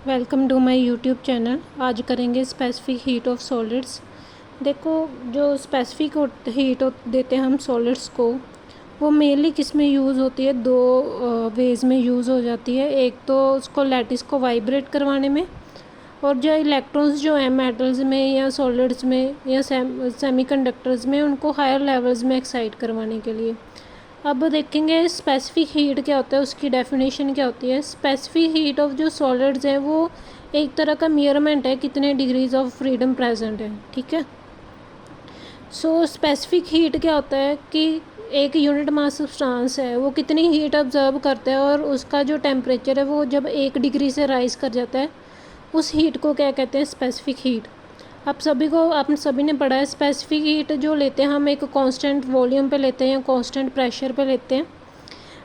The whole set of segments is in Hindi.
Welcome to my YouTube channel. आज करेंगे स्पेसिफिक हीट ऑफ सॉलिड्स। देखो, जो स्पेसिफिक हीट देते हैं हम सॉलिड्स को, वो मेनली किस में यूज़ होती है? दो वेज़ में यूज़ हो जाती है। एक तो उसको लैटिस को वाइब्रेट करवाने में, और जो इलेक्ट्रॉन्स जो हैं मेटल्स में या सॉलिड्स में या सेमीकंडक्टर्स में, उनको हायर लेवल्स में एक्साइट करवाने के लिए। अब देखेंगे स्पेसिफिक हीट क्या होता है, उसकी डेफिनेशन क्या होती है। स्पेसिफिक हीट ऑफ जो सॉलिड्स हैं वो एक तरह का मेजरमेंट है कितने डिग्रीज ऑफ फ्रीडम प्रेजेंट है। ठीक है, सो स्पेसिफिक हीट क्या होता है कि एक यूनिट मास सब्सटेंस है वो कितनी हीट ऑब्जर्व करता है, और उसका जो टेम्परेचर है वो जब 1 डिग्री से राइज कर जाता है, उस हीट को क्या कहते हैं? Specific heat. आप सभी ने पढ़ा है स्पेसिफिक हीट जो लेते हैं हम एक कांस्टेंट वॉल्यूम पे लेते हैं या कांस्टेंट प्रेशर पे लेते हैं।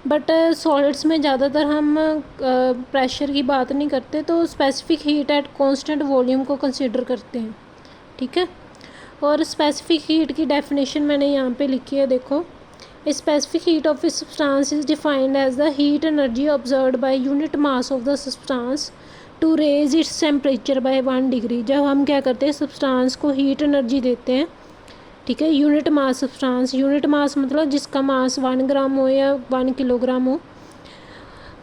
बट सॉलिड्स में ज़्यादातर हम प्रेशर की बात नहीं करते, तो specific heat at constant volume को कंसीडर करते हैं। ठीक है, और स्पेसिफिक हीट की डेफिनेशन मैंने यहाँ पे लिखी है, देखो। Specific heat of a substance is defined as the heat energy observed by unit mass of the substance to raise its temperature by 1 degree. जब हम क्या करते हैं, सब्सटेंस को हीट एनर्जी देते हैं, ठीक है, unit mass substance, unit mass मतलब जिसका मास 1 ग्राम हो या 1 किलोग्राम हो,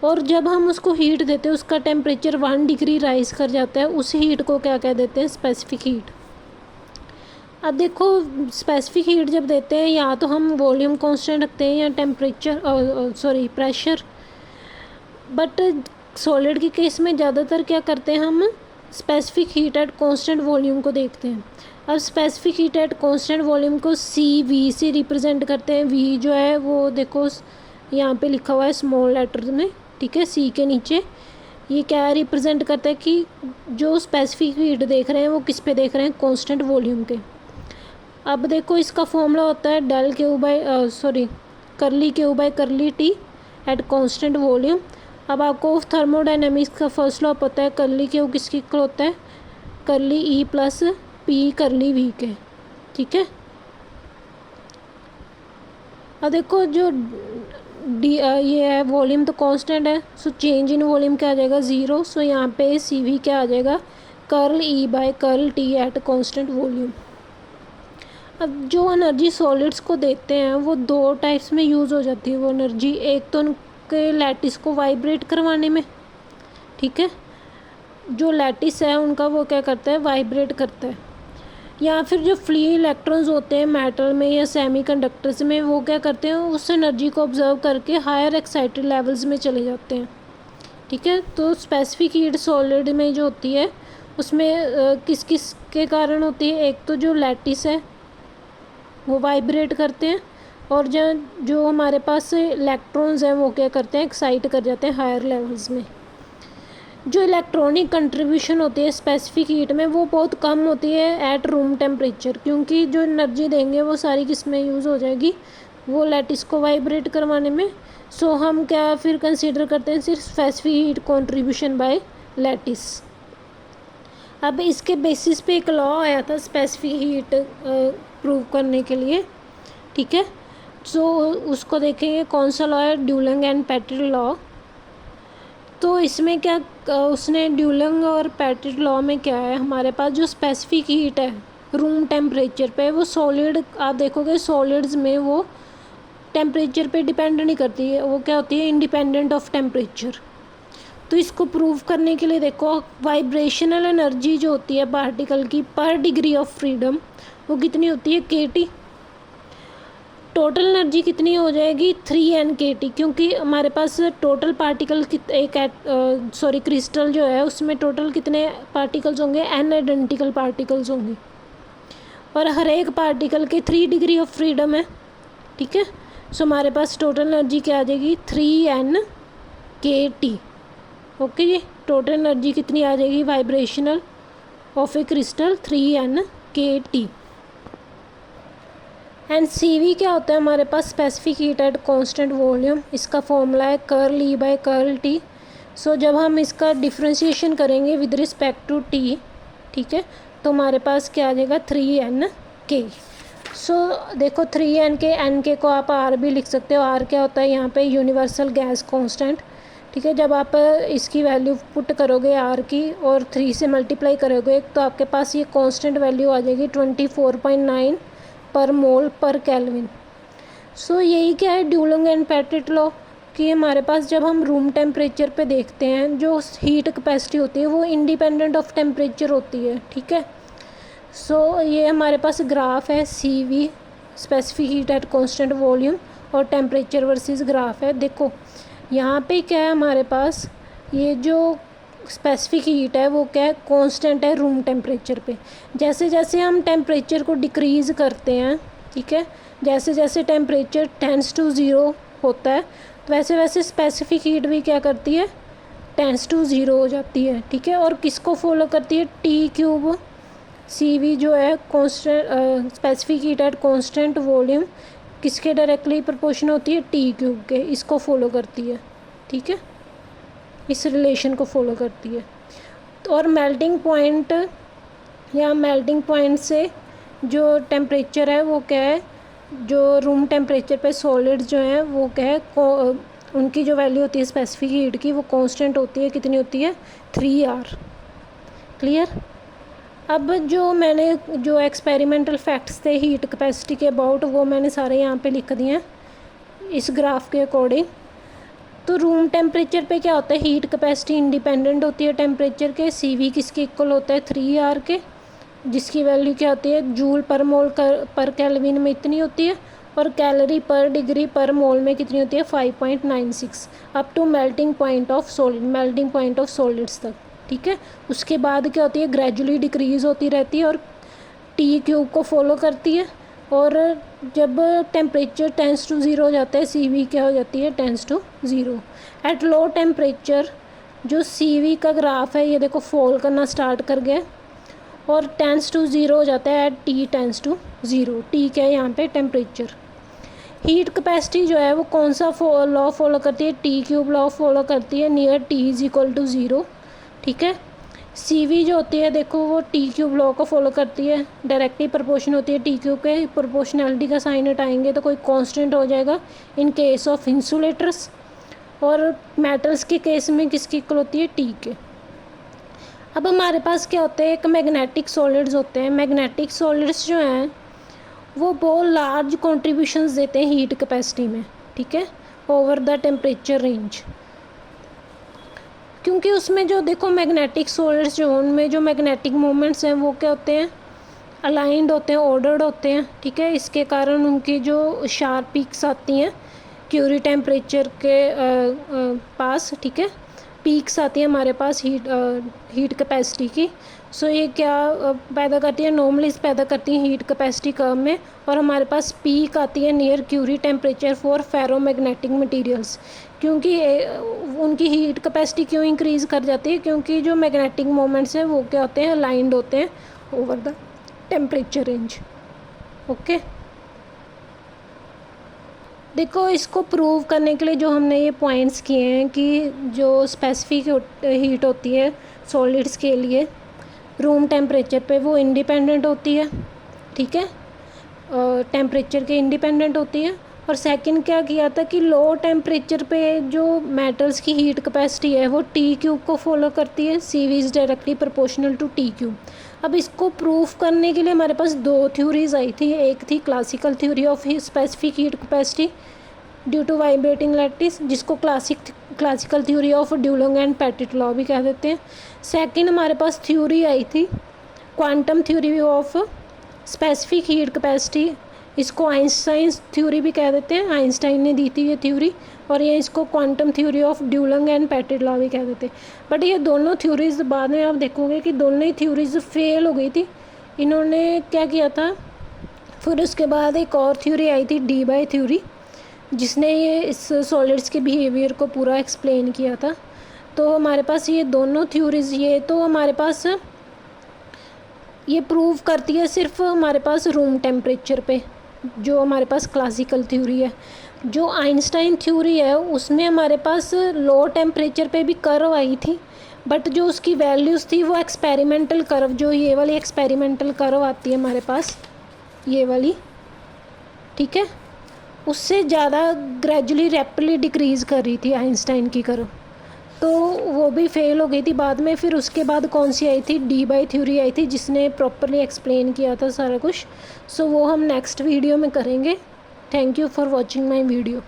और जब हम उसको हीट देते हैं उसका टेम्परेचर 1 डिग्री राइज कर जाता है, उस हीट को क्या कह देते हैं? Specific heat. अब देखो, स्पेसिफिक हीट जब देते हैं या तो हम वॉल्यूम कांस्टेंट रखते हैं या टेम्परेचर प्रेशर। बट सॉलिड के केस में ज़्यादातर क्या करते हैं, हम specific heat at constant volume को देखते हैं। अब specific heat at constant volume को CV से रिप्रेजेंट करते हैं। V जो है वो देखो यहाँ पे लिखा हुआ है स्मॉल लेटर में, ठीक है, C के नीचे। ये क्या रिप्रेजेंट करता है कि जो स्पेसिफिक हीट देख रहे हैं वो किस पे देख रहे हैं? कांस्टेंट वॉल्यूम के। अब देखो, इसका फॉर्मूला होता है करली Q बाई करली T एट कांस्टेंट वॉल्यूम। अब आपको थर्मोडायनेमिक्स का फर्स्ट लॉ पता है, करली Q किसकी इक्वल होता है? करली E प्लस P करली V के। ठीक है, अब देखो जो ये है वॉल्यूम तो कांस्टेंट है, सो चेंज इन वॉल्यूम क्या आ जाएगा? 0। सो यहाँ पे CV क्या आ जाएगा? Curl E by curl T at constant volume. अब जो एनर्जी सॉलिड्स को देते हैं वो दो टाइप्स में यूज़ हो जाती है वो एनर्जी। एक तो उनके लैटिस को वाइब्रेट करवाने में, ठीक है, जो लैटिस है उनका वो क्या करता है? वाइब्रेट करता है। या फिर जो फ्री इलेक्ट्रॉन्स होते हैं मेटल में या सेमीकंडक्टर्स में, वो क्या करते हैं? उस एनर्जी को ऑब्जर्व करके हायर एक्साइटेड लेवल्स में चले जाते हैं। ठीक है, तो स्पेसिफिक हीट सॉलिड में जो होती है उसमें किस किस के कारण होती है? एक तो जो लैटिस है वो वाइब्रेट करते हैं, और जो हमारे पास इलेक्ट्रॉन्स हैं वो क्या करते हैं? एक्साइट कर जाते हैं हायर लेवल्स में। जो इलेक्ट्रॉनिक कंट्रीब्यूशन होती है स्पेसिफिक हीट में वो बहुत कम होती है एट रूम टेम्परेचर, क्योंकि जो एनर्जी देंगे वो सारी किस में यूज़ हो जाएगी? वो लैटिस को वाइब्रेट करवाने में। सो हम क्या फिर कंसीडर करते हैं? सिर्फ specific heat contribution by lattice. अब इसके बेसिस पे एक लॉ आया था स्पेसिफिक हीट प्रूव करने के लिए, ठीक है, सो उसको देखेंगे कौन सा लॉ है? ड्यूलंग एंड पेटिट लॉ। तो इसमें क्या उसने ड्यूलंग और पेटिट लॉ में क्या है, हमारे पास जो स्पेसिफिक हीट है रूम टेम्परेचर पे, वो सॉलिड, आप देखोगे सॉलिड्स में वो टेम्परेचर पे डिपेंड नहीं करती है, वो क्या होती है? Independent of temperature. तो इसको प्रूव करने के लिए देखो, वाइब्रेशनल एनर्जी जो होती है पार्टिकल की पर डिग्री ऑफ फ्रीडम, वो कितनी होती है? KT। टोटल एनर्जी कितनी हो जाएगी? 3NKT, क्योंकि हमारे पास टोटल पार्टिकल क्रिस्टल जो है उसमें टोटल कितने पार्टिकल्स होंगे? N आइडेंटिकल पार्टिकल्स होंगे, और हर एक पार्टिकल के 3 डिग्री ऑफ फ्रीडम है। ठीक है, सो हमारे पास टोटल एनर्जी क्या आ जाएगी? 3NKT। ओके जी, टोटल एनर्जी कितनी आ जाएगी vibrational of a crystal? 3NKT। And CV क्या होता है हमारे पास? Specific heat at constant volume. इसका फॉर्मूला है curl E by curl T। So जब हम इसका डिफ्रेंशिएशन करेंगे विद रिस्पेक्ट टू T, ठीक है, तो हमारे पास क्या आ जाएगा? 3NK। सो देखो 3NK, NK को आप R भी लिख सकते हो। R क्या होता है यहाँ पे? Universal gas constant. ठीक है। जब आप इसकी वैल्यू पुट करोगे आर की और 3 से मल्टीप्लाई करोगे तो आपके पास ये कांस्टेंट वैल्यू आ जाएगी 24.9 पर मोल पर केल्विन। सो यही क्या है ड्यूलंग एंड पेटिट लॉ कि हमारे पास जब हम रूम टेम्परेचर पे देखते हैं जो हीट कैपेसिटी होती है वो इंडिपेंडेंट ऑफ टेम्परेचर होती है। ठीक है। सो ये हमारे पास ग्राफ है C V specific heat at constant volume और टेम्परेचर वर्सेस ग्राफ है। देखो यहाँ पे क्या है हमारे पास ये जो स्पेसिफिक हीट है वो क्या है कांस्टेंट है रूम टेम्परेचर पे। जैसे जैसे हम टेम्परेचर को डिक्रीज़ करते हैं, ठीक है, जैसे जैसे टेम्परेचर टेंड्स टू ज़ीरो होता है तो वैसे वैसे स्पेसिफिक हीट भी क्या करती है टेंड्स टू ज़ीरो हो जाती है। ठीक है। और किसको फॉलो करती है टी क्यूब सी वी जो है constant specific heat at constant volume किसके डायरेक्टली प्रोपोर्शन होती है टी क्यूब के, इसको फॉलो करती है। ठीक है, इस रिलेशन को फॉलो करती है। तो और मेल्टिंग पॉइंट या मेल्टिंग पॉइंट से जो टेम्परेचर है वो क्या है जो रूम टेम्परेचर पे सॉलिड्स जो हैं वो क्या है उनकी जो वैल्यू होती है स्पेसिफिक हीट की वो कांस्टेंट होती है। कितनी होती है 3R। क्लियर। अब जो मैंने जो एक्सपेरिमेंटल फैक्ट्स थे हीट कैपेसिटी के अबाउट वो मैंने सारे यहाँ पे लिख दिए हैं इस ग्राफ के अकॉर्डिंग। तो रूम टेम्परेचर पे क्या होता है हीट कैपेसिटी इंडिपेंडेंट होती है टेम्परेचर के। सी वी किसके इक्वल होता है 3R के, जिसकी वैल्यू क्या होती है जूल पर मोल पर केल्विन में इतनी होती है और कैलोरी पर डिग्री पर मोल में कितनी होती है 5.96 up to melting point of solids तक। ठीक है। उसके बाद क्या होती है ग्रेजुअली डिक्रीज़ होती रहती है और टी क्यूब को फॉलो करती है और जब टेम्परेचर टेंड्स टू ज़ीरो हो जाता है सी वी क्या हो जाती है tends to zero. At low temperature जो सी वी का ग्राफ है ये देखो फॉल करना स्टार्ट कर गया और टेंड्स टू ज़ीरो हो जाता है at T tends to zero. T क्या है यहाँ पे टेम्परेचर। हीट कैपेसिटी जो है वो कौन सा लॉ फॉलो करती है टी क्यूब लॉ फॉलो करती है near T is equal to zero. ठीक है। सी वी जो होती है देखो वो टी क्यूब लॉ को फॉलो करती है, डायरेक्टली प्रोपोर्शन होती है टी क्यूब के। प्रोपोर्शनैलिटी का साइन हटाएंगे तो कोई कांस्टेंट हो जाएगा इन केस ऑफ इंसुलेटर्स और मेटल्स के केस में किसकी इक्वल होती है टी के। अब हमारे पास क्या होते हैं एक मैग्नेटिक सॉलिड्स होते हैं। मैग्नेटिक सॉलिड्स जो हैं वो बहुत लार्ज कॉन्ट्रीब्यूशंस देते हैं हीट कैपेसिटी में। ठीक है, ओवर द टेम्परेचर रेंज, क्योंकि उसमें जो देखो मैग्नेटिक सॉलिड्स जो उनमें जो मैग्नेटिक मोमेंट्स हैं वो क्या होते हैं अलाइंड होते हैं, ऑर्डर्ड होते हैं। ठीक है। इसके कारण उनकी जो शार्प पीक्स आती हैं क्यूरी टेम्परेचर के पास। ठीक है, पीक्स आती है हमारे पास हीट कैपेसिटी की। सो ये क्या पैदा करती है नॉर्मलीज पैदा करती हैं हीट कैपेसिटी कर्व में और हमारे पास पीक आती है near Curie temperature for ferromagnetic materials. क्योंकि उनकी हीट कैपेसिटी क्यों इंक्रीज़ कर जाती है क्योंकि जो मैग्नेटिक मोमेंट्स हैं वो क्या होते हैं अलाइंड होते हैं over the temperature range. Okay, देखो इसको प्रूव करने के लिए जो हमने ये पॉइंट्स किए हैं कि जो स्पेसिफिक हीट होती है सॉलिड्स के लिए रूम टेम्परेचर पे वो इंडिपेंडेंट होती है। ठीक है, टेम्परेचर के इंडिपेंडेंट होती है। और सेकंड क्या किया था कि लो टेम्परेचर पे जो मेटल्स की हीट कैपेसिटी है वो टी क्यूब को फॉलो करती है। C V is directly proportional to T cube. अब इसको प्रूफ करने के लिए हमारे पास दो थ्योरीज आई थी। एक थी classical theory of specific heat capacity due to vibrating lattice, जिसको classical theory of Dulong and Petit law भी कह देते हैं। सेकंड हमारे पास थ्योरी आई थी quantum theory of specific heat capacity, इसको आइंस्टाइन थ्योरी भी कह देते हैं। आइंस्टाइन ने दी थी ये थ्योरी और ये इसको quantum theory of Dulong and Petit law भी कह देते हैं। बट ये दोनों थ्योरीज बाद में आप देखोगे कि दोनों ही थ्योरीज फेल हो गई थी। इन्होंने क्या किया था फिर उसके बाद एक और थ्योरी आई थी डी बाय थ्योरी, जिसने ये इस सॉलिड्स के बिहेवियर को पूरा एक्सप्लेन किया था। तो हमारे पास ये दोनों थ्योरीज ये तो हमारे पास ये प्रूव करती है सिर्फ हमारे पास रूम टेम्परेचर पे जो हमारे पास क्लासिकल थ्योरी है। जो आइंस्टाइन थ्योरी है उसमें हमारे पास लो टेम्परेचर पे भी कर्व आई थी, बट जो उसकी वैल्यूज़ थी वो एक्सपेरिमेंटल कर्व, जो ये वाली एक्सपेरिमेंटल कर्व आती है हमारे पास ये वाली, ठीक है, उससे ज़्यादा ग्रेजुअली रैपिडली डिक्रीज़ कर रही थी आइंस्टाइन की कर्व। तो वो भी फेल हो गई थी बाद में। फिर उसके बाद कौन सी आई थी, डी-बाई थ्योरी आई थी, जिसने प्रॉपरली एक्सप्लेन किया था सारा कुछ। सो वो हम नेक्स्ट वीडियो में करेंगे। Thank you for watching my video.